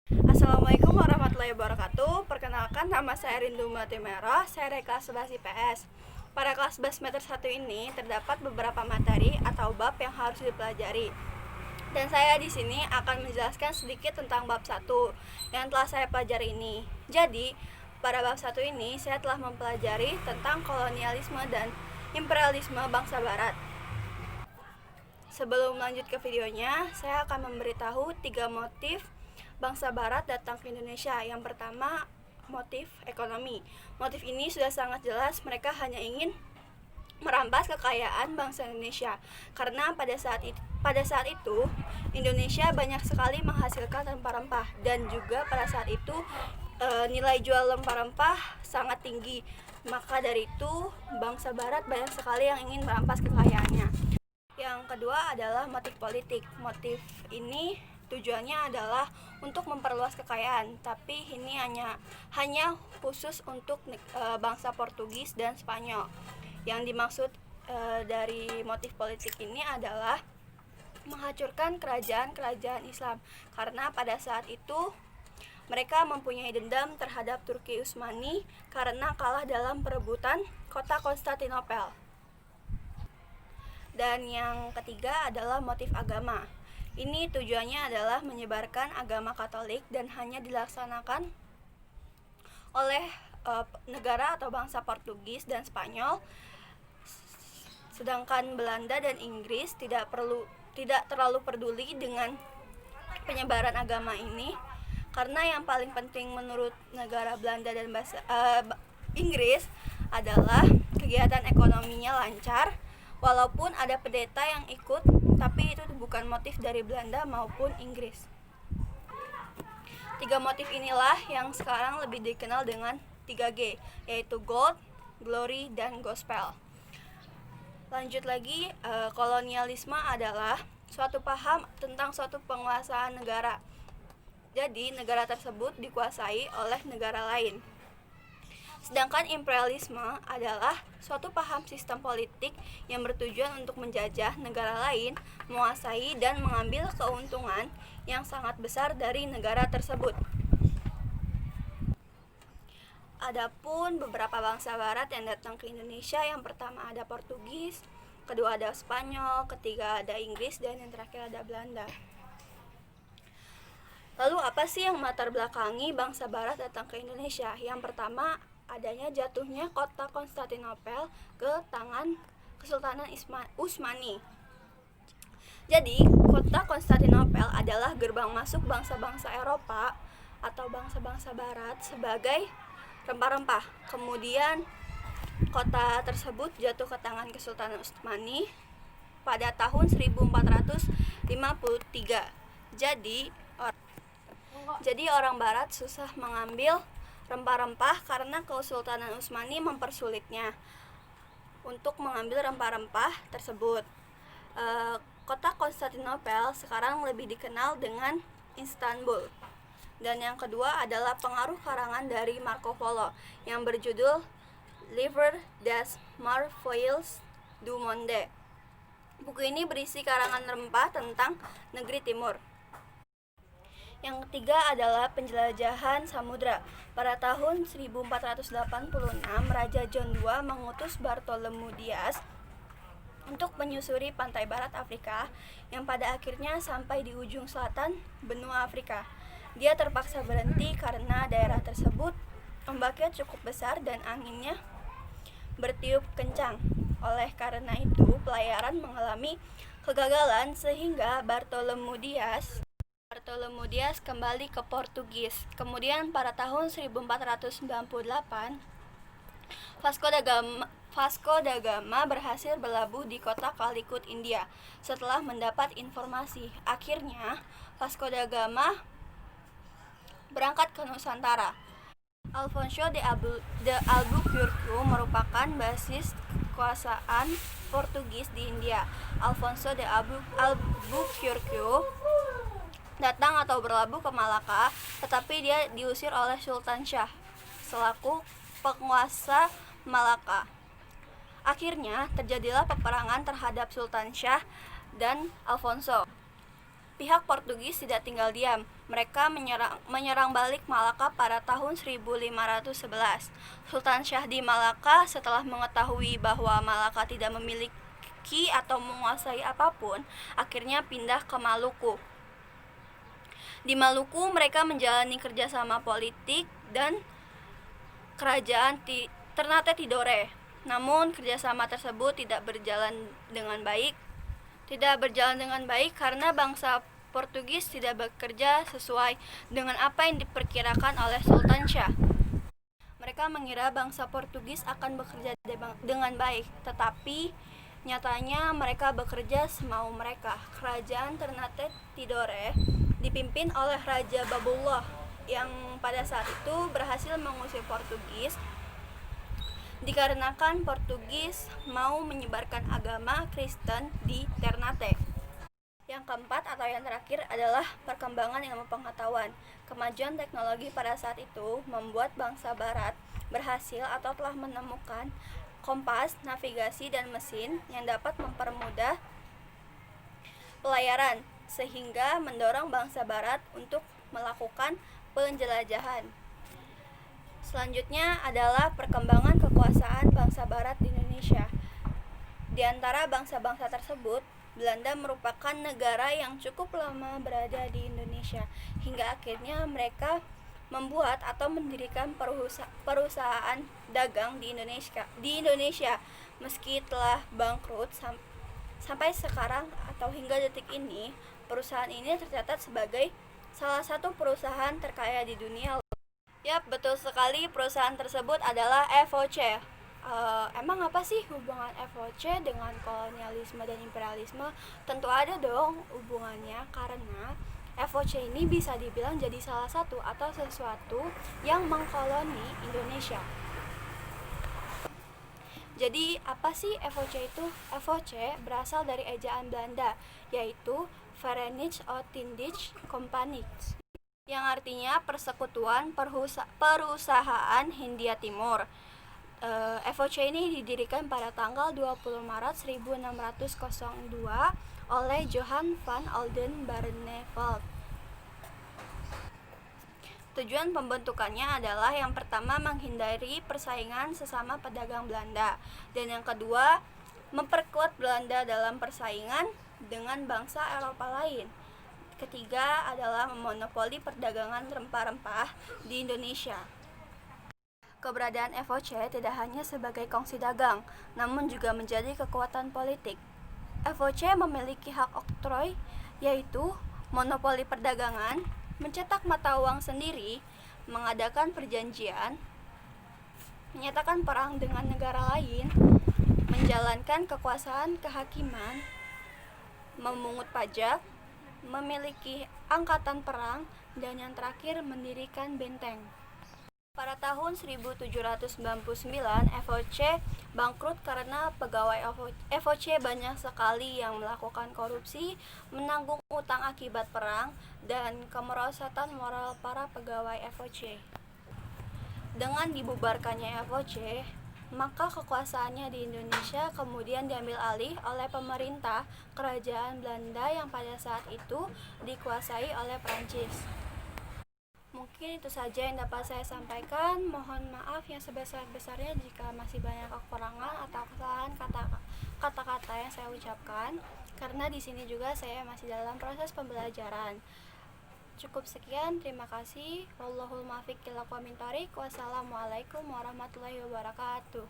Assalamualaikum warahmatullahi wabarakatuh. Perkenalkan, nama saya Rindu Matimero. Saya dari kelas 11 IPS. Pada kelas 11 semester 1 ini terdapat beberapa materi atau bab yang harus dipelajari. Dan saya di sini akan menjelaskan sedikit tentang bab 1 yang telah saya pelajari ini. Jadi, pada bab 1 ini saya telah mempelajari tentang kolonialisme dan imperialisme bangsa barat. Sebelum lanjut ke videonya, saya akan memberitahu 3 motif bangsa barat datang ke Indonesia. Yang pertama, motif ekonomi. Motif ini sudah sangat jelas, mereka hanya ingin merampas kekayaan bangsa Indonesia. Karena pada saat itu Indonesia banyak sekali menghasilkan rempah-rempah, dan juga pada saat itu nilai jual rempah-rempah sangat tinggi. Maka dari itu bangsa barat banyak sekali yang ingin merampas kekayaannya. Yang kedua adalah motif politik. Motif ini tujuannya adalah untuk memperluas kekayaan, tapi ini hanya khusus untuk bangsa Portugis dan Spanyol. Yang dimaksud dari motif politik ini adalah menghancurkan kerajaan-kerajaan Islam, karena pada saat itu mereka mempunyai dendam terhadap Turki Utsmani karena kalah dalam perebutan kota Konstantinopel. Dan yang ketiga adalah motif agama. Ini tujuannya adalah menyebarkan agama Katolik dan hanya dilaksanakan oleh negara atau bangsa Portugis dan Spanyol. Sedangkan Belanda dan Inggris tidak terlalu peduli dengan penyebaran agama ini, karena yang paling penting menurut negara Belanda dan Inggris adalah kegiatan ekonominya lancar. Walaupun ada pendeta yang ikut, tapi itu bukan motif dari Belanda maupun Inggris. 3 motif inilah yang sekarang lebih dikenal dengan 3G, yaitu Gold, Glory, dan Gospel. Lanjut lagi, kolonialisme adalah suatu paham tentang suatu penguasaan negara. Jadi, negara tersebut dikuasai oleh negara lain. Sedangkan imperialisme adalah suatu paham sistem politik yang bertujuan untuk menjajah negara lain, menguasai dan mengambil keuntungan yang sangat besar dari negara tersebut. Adapun beberapa bangsa barat yang datang ke Indonesia, yang pertama ada Portugis, kedua ada Spanyol, ketiga ada Inggris, dan yang terakhir ada Belanda. Lalu apa sih yang melatar belakangi bangsa barat datang ke Indonesia? Yang pertama, adanya jatuhnya kota Konstantinopel ke tangan Kesultanan Utsmani. Jadi, kota Konstantinopel adalah gerbang masuk bangsa-bangsa Eropa atau bangsa-bangsa barat sebagai rempah-rempah. Kemudian kota tersebut jatuh ke tangan Kesultanan Utsmani pada tahun 1453. Jadi orang barat susah mengambil rempah-rempah karena Kesultanan Utsmani mempersulitnya untuk mengambil rempah-rempah tersebut. Kota Konstantinopel sekarang lebih dikenal dengan Istanbul. Dan yang kedua adalah pengaruh karangan dari Marco Polo yang berjudul Livre des Merveilles du Monde. Buku ini berisi karangan rempah tentang negeri timur. Yang ketiga adalah penjelajahan samudra. Pada tahun 1486, Raja John II mengutus Bartholomew Dias untuk menyusuri pantai barat Afrika yang pada akhirnya sampai di ujung selatan benua Afrika. Dia terpaksa berhenti karena daerah tersebut ombaknya cukup besar dan anginnya bertiup kencang. Oleh karena itu, pelayaran mengalami kegagalan sehingga Bartholomew Dias kembali ke Portugis. Kemudian pada tahun 1498, Vasco da Gama berhasil berlabuh di kota Calicut, India. Setelah mendapat informasi, akhirnya Vasco da Gama berangkat ke Nusantara. Alfonso de Albuquerque merupakan basis kekuasaan Portugis di India. Alfonso de Albuquerque datang atau berlabuh ke Malaka, tetapi dia diusir oleh Sultan Syah selaku penguasa Malaka. Akhirnya terjadilah peperangan terhadap Sultan Syah dan Alfonso. Pihak Portugis tidak tinggal diam. Mereka menyerang balik Malaka pada tahun 1511. Sultan Syah di Malaka setelah mengetahui bahwa Malaka tidak memiliki atau menguasai apapun, akhirnya pindah ke Maluku. Di Maluku mereka menjalani kerjasama politik dan kerajaan Ternate Tidore. Namun kerjasama tersebut tidak berjalan dengan baik karena bangsa Portugis tidak bekerja sesuai dengan apa yang diperkirakan oleh Sultan Syah. Mereka mengira bangsa Portugis akan bekerja dengan baik, tetapi nyatanya mereka bekerja semau mereka. Kerajaan Ternate Tidore dipimpin oleh Raja Babullah yang pada saat itu berhasil mengusir Portugis dikarenakan Portugis mau menyebarkan agama Kristen di Ternate. Yang keempat atau yang terakhir adalah perkembangan ilmu pengetahuan. Kemajuan teknologi pada saat itu membuat bangsa barat berhasil atau telah menemukan kompas, navigasi, dan mesin yang dapat mempermudah pelayaran, sehingga mendorong bangsa barat untuk melakukan penjelajahan. Selanjutnya adalah perkembangan kekuasaan bangsa barat di Indonesia. Di antara bangsa-bangsa tersebut, Belanda merupakan negara yang cukup lama berada di Indonesia, hingga akhirnya mereka membuat atau mendirikan perusahaan dagang di Indonesia. Meski telah bangkrut sampai sekarang atau hingga detik ini, perusahaan ini tercatat sebagai salah satu perusahaan terkaya di dunia. Yap, betul sekali, perusahaan tersebut adalah FOC. Emang apa sih hubungan FOC dengan kolonialisme dan imperialisme? Tentu ada dong hubungannya, karena FOC ini bisa dibilang jadi salah satu atau sesuatu yang mengkoloni Indonesia. Jadi apa sih FOC itu? FOC berasal dari ejaan Belanda, yaitu Verenigde Oostindische Compagnie, yang artinya Persekutuan Perusahaan Hindia Timur. FOC ini didirikan pada tanggal 20 Maret 1602 oleh Johan van Oldenbarnevelt. Tujuan pembentukannya adalah yang pertama menghindari persaingan sesama pedagang Belanda, dan yang kedua memperkuat Belanda dalam persaingan dengan bangsa Eropa lain. Ketiga adalah memonopoli perdagangan rempah-rempah di Indonesia. Keberadaan FOC tidak hanya sebagai kongsi dagang, namun juga menjadi kekuatan politik. FOC memiliki hak oktroy, yaitu monopoli perdagangan, mencetak mata uang sendiri, mengadakan perjanjian, menyatakan perang dengan negara lain, menjalankan kekuasaan kehakiman, memungut pajak, memiliki angkatan perang, dan yang terakhir mendirikan benteng. Pada tahun 1799, FOC bangkrut karena pegawai FOC banyak sekali yang melakukan korupsi, menanggung utang akibat perang, dan kemerosotan moral para pegawai FOC. Dengan dibubarkannya FOC, maka kekuasaannya di Indonesia kemudian diambil alih oleh pemerintah kerajaan Belanda yang pada saat itu dikuasai oleh Prancis. Mungkin itu saja yang dapat saya sampaikan. Mohon maaf yang sebesar-besarnya jika masih banyak kekurangan atau kesalahan kata-kata yang saya ucapkan, karena di sini juga saya masih dalam proses pembelajaran. Cukup sekian, terima kasih. Wallahul muwaffiq ila aqwamit thoriq. Wassalamualaikum warahmatullahi wabarakatuh.